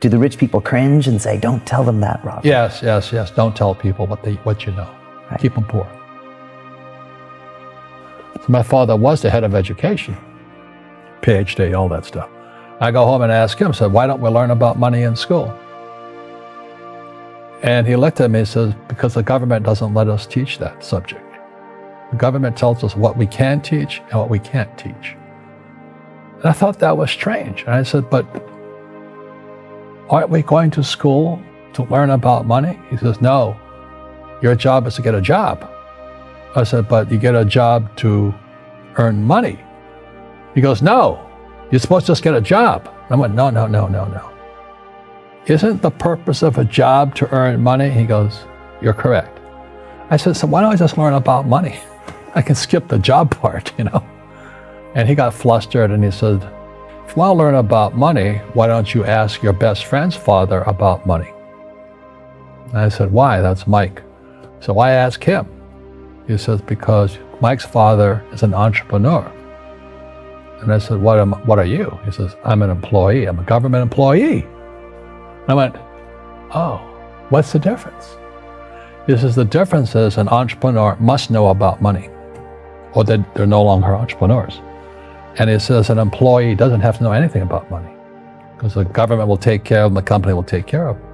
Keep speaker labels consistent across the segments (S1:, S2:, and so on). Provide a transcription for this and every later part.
S1: Do the rich people cringe and say, don't tell them that, Robert?
S2: Yes. Don't tell people what you know.
S1: Right.
S2: Keep them poor. So my father was the head of education, PhD, all that stuff. I go home and ask him, said, why don't we learn about money in school? And he looked at me and says, because the government doesn't let us teach that subject. The government tells us what we can teach and what we can't teach. And I thought that was strange. And I said, but aren't we going to school to learn about money? He says, no, your job is to get a job. I said, but you get a job to earn money. He goes, no, you're supposed to just get a job. I went, no. Isn't the purpose of a job to earn money? He goes, you're correct. I said, so why don't I just learn about money? I can skip the job part, And he got flustered and he said, if you want to learn about money, why don't you ask your best friend's father about money? And I said, why? That's Mike. So I asked him. He says, because Mike's father is an entrepreneur. And I said, what are you? He says, I'm an employee. I'm a government employee. And I went, oh, what's the difference? He says, the difference is an entrepreneur must know about money, or they're no longer entrepreneurs. And he says an employee doesn't have to know anything about money, because the government will take care of them, the company will take care of them.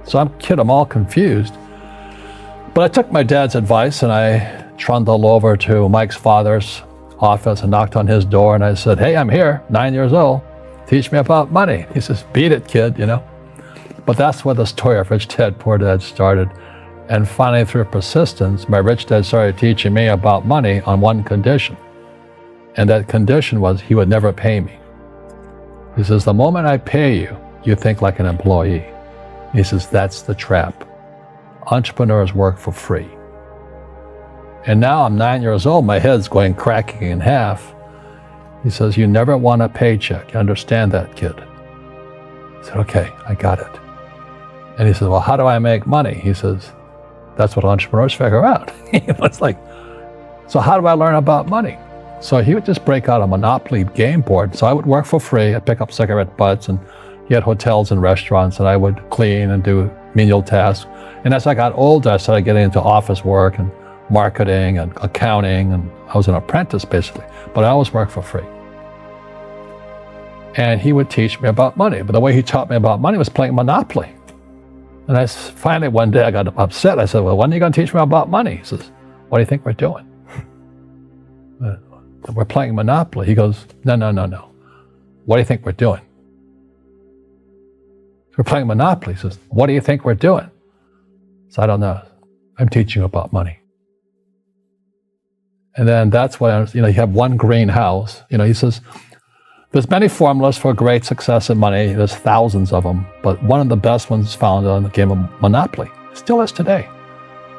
S2: So I'm all confused. But I took my dad's advice and I trundled over to Mike's father's office and knocked on his door and I said, hey, I'm here, 9 years old. Teach me about money. He says, beat it, kid, But that's where the story of Rich Dad, Poor Dad started. And finally, through persistence, my rich dad started teaching me about money on one condition. And that condition was he would never pay me. He says, the moment I pay you, you think like an employee. He says, that's the trap. Entrepreneurs work for free. And now I'm 9 years old, my head's going cracking in half. He says, you never want a paycheck. You understand that, kid? I said, okay, I got it. And he says, well, how do I make money? He says, that's what entrepreneurs figure out. He was like, so how do I learn about money? So he would just break out a Monopoly game board. So I would work for free. I'd pick up cigarette butts, and he had hotels and restaurants, and I would clean and do menial tasks. And as I got older, I started getting into office work and marketing and accounting, and I was an apprentice basically, but I always worked for free. And he would teach me about money, but the way he taught me about money was playing Monopoly. And finally one day I got upset. I said, well, when are you going to teach me about money? He says, what do you think we're doing? We're playing Monopoly. He goes, no. What do you think we're doing? We're playing Monopoly. He says, what do you think we're doing? So I don't know. I'm teaching you about money. And then that's when, you have one greenhouse. He says, there's many formulas for great success in money. There's thousands of them. But one of the best ones found on the game of Monopoly. Still is today.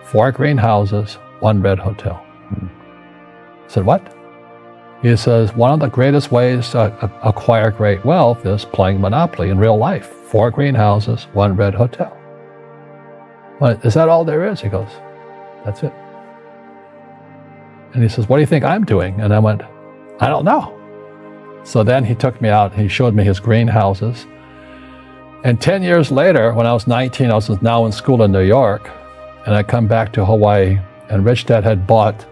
S2: 4 greenhouses, 1 red hotel. I said, what? He says, one of the greatest ways to acquire great wealth is playing Monopoly in real life. 4 greenhouses, 1 red hotel. Well, is that all there is? He goes, that's it. And he says, what do you think I'm doing? And I went, I don't know. So then he took me out and he showed me his greenhouses. And 10 years later, when I was 19, I was now in school in New York, and I come back to Hawaii, and Rich Dad had bought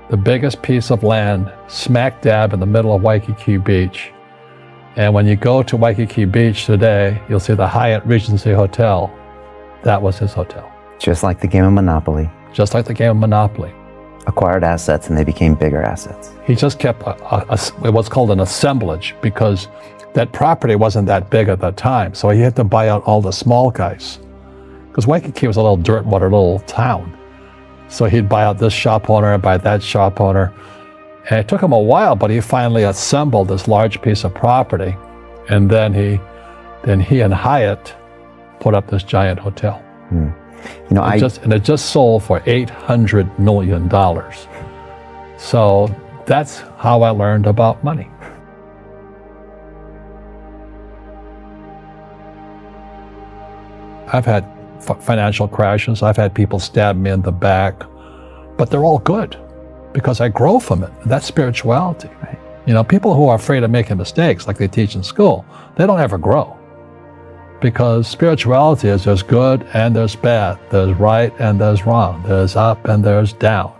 S2: the biggest piece of land smack dab in the middle of Waikiki Beach. And when you go to Waikiki Beach today, you'll see the Hyatt Regency Hotel. That was his hotel.
S1: Just like the game of Monopoly.
S2: Just like the game of Monopoly.
S1: Acquired assets and they became bigger assets.
S2: He just kept what's called an assemblage, because that property wasn't that big at that time. So he had to buy out all the small guys. Because Waikiki was a little dirt water little town. So he'd buy out this shop owner and buy that shop owner. And it took him a while, but he finally assembled this large piece of property. And then he and Hyatt put up this giant hotel. It just sold for $800 million. So that's how I learned about money. I've had financial crashes. I've had people stab me in the back, but they're all good because I grow from it. That's spirituality.
S1: Right.
S2: People who are afraid of making mistakes, like they teach in school, they don't ever grow. Because spirituality is there's good and there's bad, there's right and there's wrong, there's up and there's down.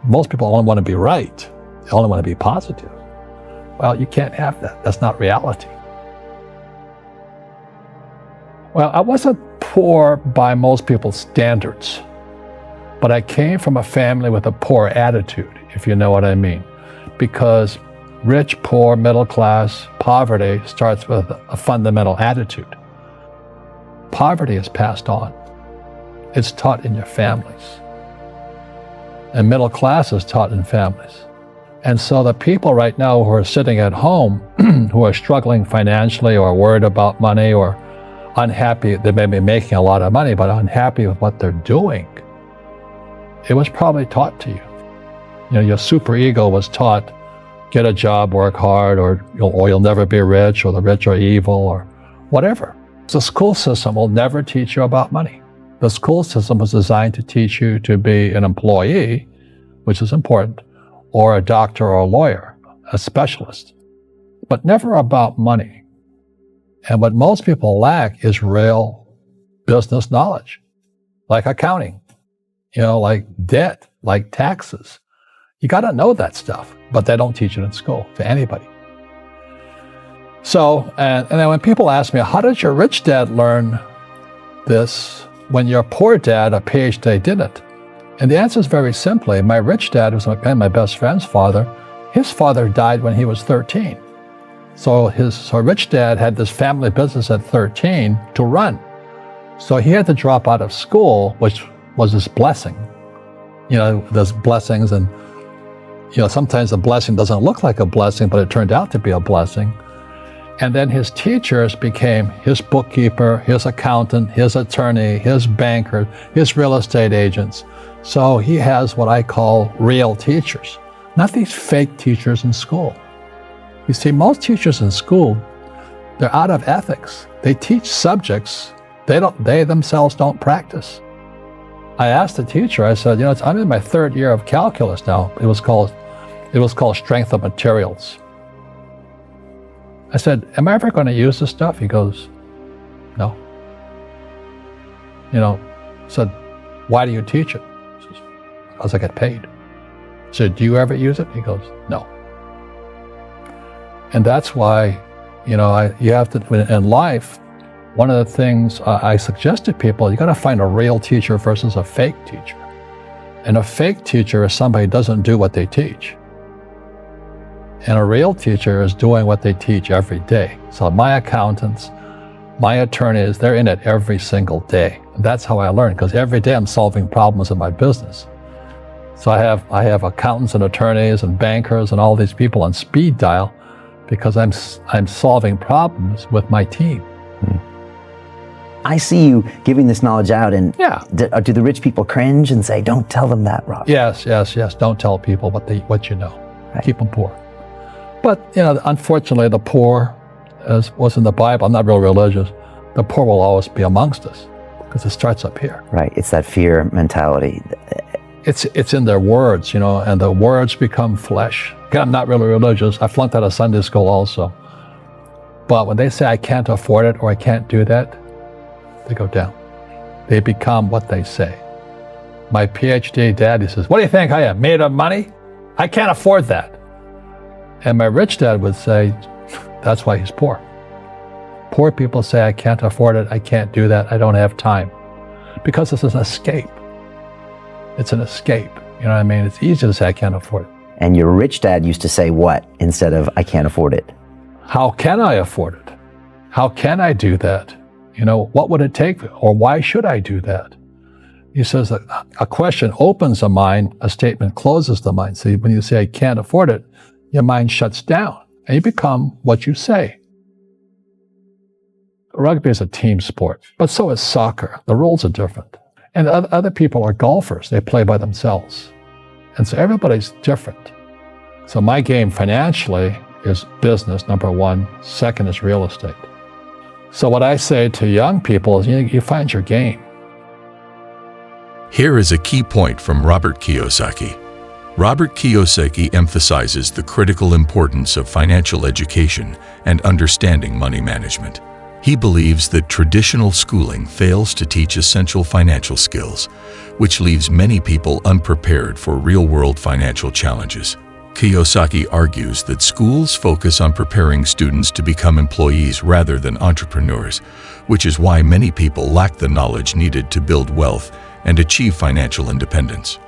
S2: Most people only want to be right. They only want to be positive. Well, you can't have that. That's not reality. Well, I wasn't poor by most people's standards, but I came from a family with a poor attitude, if you know what I mean. Because rich, poor, middle class, poverty starts with a fundamental attitude. Poverty is passed on. It's taught in your families. And middle class is taught in families. And so the people right now who are sitting at home, who are struggling financially or worried about money or unhappy, they may be making a lot of money, but unhappy with what they're doing, it was probably taught to you. Your super ego was taught, get a job, work hard, or you'll never be rich, or the rich are evil, or whatever. The school system will never teach you about money. The school system was designed to teach you to be an employee, which is important, or a doctor or a lawyer, a specialist, but never about money. And what most people lack is real business knowledge, like accounting, like debt, like taxes. You got to know that stuff, but they don't teach it in school to anybody. So, and then when people ask me, how did your rich dad learn this when your poor dad, a PhD, didn't? And the answer is very simply, my rich dad, who's my best friend's father, his father died when he was 13. So rich dad had this family business at 13 to run. So he had to drop out of school, which was his blessing. There's blessings, and sometimes the blessing doesn't look like a blessing, but it turned out to be a blessing. And then his teachers became his bookkeeper, his accountant, his attorney, his banker, his real estate agents. So he has what I call real teachers, not these fake teachers in school. You see, most teachers in school, they're out of ethics. They teach subjects they themselves don't practice. I asked the teacher, I said, I'm in my third year of calculus now. It was called strength of materials. I said, am I ever going to use this stuff? He goes, no. I said, why do you teach it? He says, because I get paid. I said, do you ever use it? He goes, no. And that's why, you have to, in life, one of the things I suggest to people, you got to find a real teacher versus a fake teacher. And a fake teacher is somebody who doesn't do what they teach. And a real teacher is doing what they teach every day. So my accountants, my attorneys, they're in it every single day. And that's how I learn, because every day I'm solving problems in my business. So I have accountants and attorneys and bankers and all these people on speed dial because I'm solving problems with my team.
S1: I see you giving this knowledge out, and
S2: Yeah.
S1: do the rich people cringe and say, don't tell them that, Rob?
S2: Yes. Don't tell people what you know.
S1: Right.
S2: Keep them poor. But, unfortunately, the poor, as was in the Bible, I'm not real religious, the poor will always be amongst us because it starts up here.
S1: Right. It's that fear mentality.
S2: It's in their words, and the words become flesh. Again, I'm not really religious. I flunked out of Sunday school also. But when they say I can't afford it or I can't do that, they go down. They become what they say. My PhD daddy says, what do you think I am, made of money? I can't afford that. And my rich dad would say, that's why he's poor. Poor people say, I can't afford it, I can't do that, I don't have time. Because this is an escape. It's an escape. You know what I mean? It's easy to say, I can't afford it.
S1: And your rich dad used to say what instead of, I can't afford it?
S2: How can I afford it? How can I do that? What would it take? Or why should I do that? He says that a question opens the mind, a statement closes the mind. See, when you say, I can't afford it, your mind shuts down and you become what you say. Rugby is a team sport, but so is soccer. The rules are different. And other people are golfers. They play by themselves. And so everybody's different. So my game financially is business, number one. Second is real estate. So what I say to young people is, you find your game.
S3: Here is a key point from Robert Kiyosaki. Robert Kiyosaki emphasizes the critical importance of financial education and understanding money management. He believes that traditional schooling fails to teach essential financial skills, which leaves many people unprepared for real-world financial challenges. Kiyosaki argues that schools focus on preparing students to become employees rather than entrepreneurs, which is why many people lack the knowledge needed to build wealth and achieve financial independence.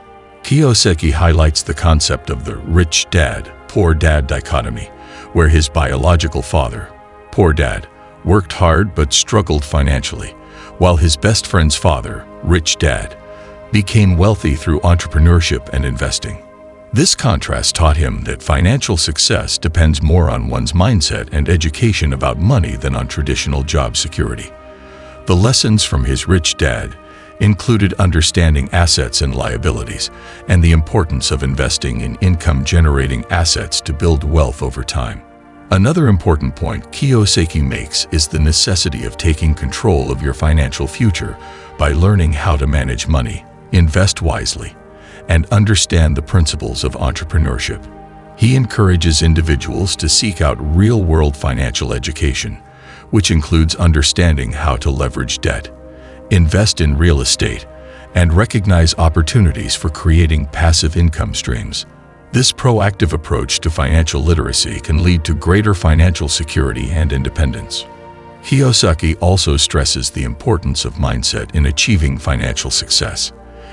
S3: Kiyosaki highlights the concept of the rich dad, poor dad dichotomy, where his biological father, poor dad, worked hard but struggled financially, while his best friend's father, rich dad, became wealthy through entrepreneurship and investing. This contrast taught him that financial success depends more on one's mindset and education about money than on traditional job security. The lessons from his rich dad included understanding assets and liabilities and the importance of investing in income-generating assets to build wealth over time. Another important point Kiyosaki makes is the necessity of taking control of your financial future by learning how to manage money, invest wisely, and understand the principles of entrepreneurship. He encourages individuals to seek out real-world financial education, which includes understanding how to leverage debt, invest in real estate, and recognize opportunities for creating passive income streams. This proactive approach to financial literacy can lead to greater financial security and independence. Kiyosaki also stresses the importance of mindset in achieving financial success.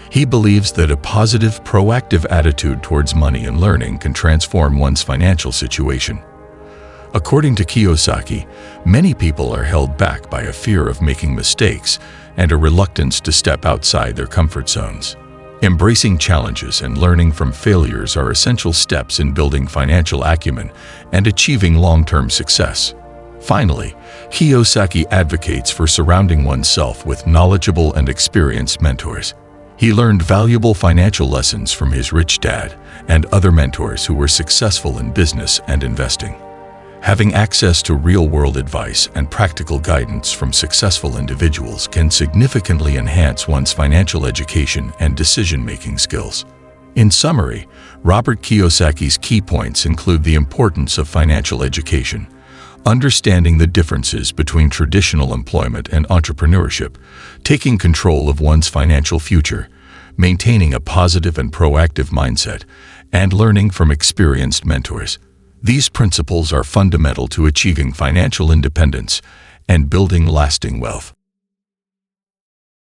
S3: He believes that a positive, proactive attitude towards money and learning can transform one's financial situation. According to Kiyosaki, many people are held back by a fear of making mistakes and a reluctance to step outside their comfort zones. Embracing challenges and learning from failures are essential steps in building financial acumen and achieving long-term success. Finally, Kiyosaki advocates for surrounding oneself with knowledgeable and experienced mentors. He learned valuable financial lessons from his rich dad and other mentors who were successful in business and investing. Having access to real-world advice and practical guidance from successful individuals can significantly enhance one's financial education and decision-making skills. In summary, Robert Kiyosaki's key points include the importance of financial education, understanding the differences between traditional employment and entrepreneurship, taking control of one's financial future, maintaining a positive and proactive mindset, and learning from experienced mentors. These principles are fundamental to achieving financial independence and building lasting wealth.